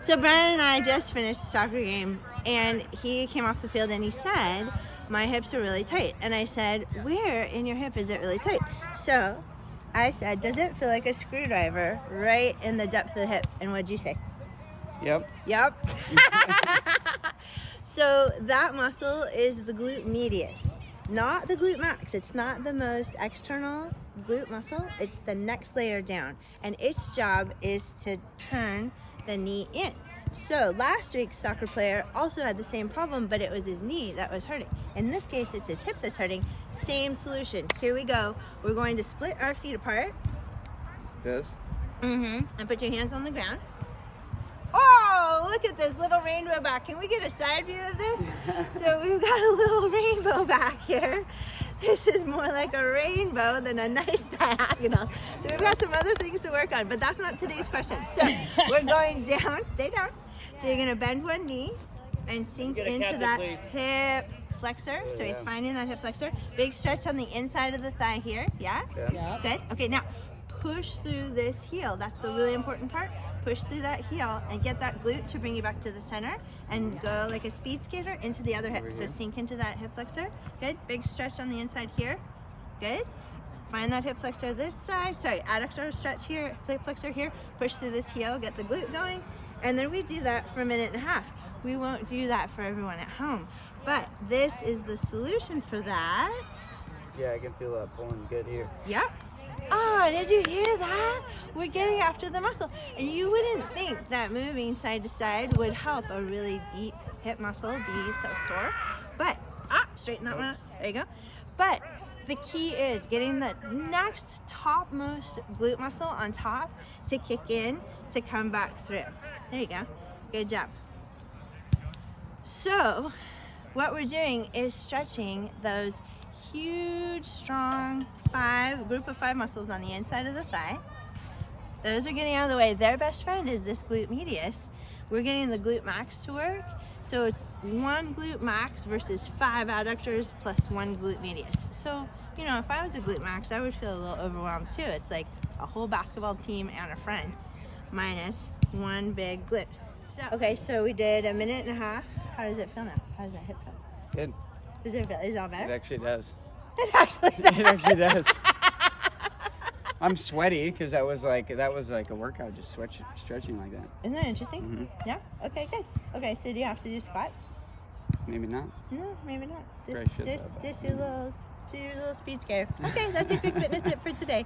So Brian and I just finished a soccer game, and he came off the field and he said, my hips are really tight. And I said, where in your hip is it really tight? So I said, does it feel like a screwdriver right in the depth of the hip? And what'd you say? Yep. Yep. So that muscle is the glute medius, not the glute max. It's not the most external glute muscle. It's the next layer down. And its job is to turn the knee in. So last week's soccer player also had the same problem, but it was his knee that was hurting. In this case, it's his hip that's hurting. Same solution. Here we go. We're going to split our feet apart. This? And put your hands on the ground. Oh, look at this little rainbow back. Can we get a side view of this? So we've got a little rainbow back here. This is more like a rainbow than a nice diagonal. So we've got some other things to work on, but that's not today's question. So we're going down, stay down. So you're gonna bend one knee and sink into that hip flexor. So he's finding that hip flexor. Big stretch on the inside of the thigh here, yeah? Good, okay, now push through this heel. That's the really important part. Push through that heel and get that glute to bring you back to the center and go like a speed skater into the other hip. So sink into that hip flexor. Good. Big stretch on the inside here. Good. Find that hip flexor this side. Sorry, adductor stretch here, hip flexor here. Push through this heel, get the glute going. And then we do that for a minute and a half. We won't do that for everyone at home. But this is the solution for that. Yeah, I can feel that pulling good here. Yep. Oh, did you hear that? We're getting after the muscle. And you wouldn't think that moving side to side would help a really deep hip muscle be so sore. But, straighten that one out. There you go. But the key is getting the next topmost glute muscle on top to kick in to come back through. There you go. Good job. So, what we're doing is stretching those huge, strong group of 5 muscles on the inside of the thigh. Those are getting out of the way. Their best friend is this glute medius. We're getting the glute max to work. So it's 1 glute max versus 5 adductors plus 1 glute medius. So, you know, if I was a glute max, I would feel a little overwhelmed too. It's like a whole basketball team and a friend minus 1 big glute. So, okay, so we did a minute and a half. How does it feel now? How does that hip feel? Good. Does it feel? Is it all better? It actually does. It actually does. It actually does. I'm sweaty because that was like a workout, just stretching like that. Isn't that interesting? Yeah. Okay. Good. Okay. So do you have to do squats? Maybe not. No, maybe not. Probably should, Just do your little speed skater. Okay. That's a quick fitness tip for today.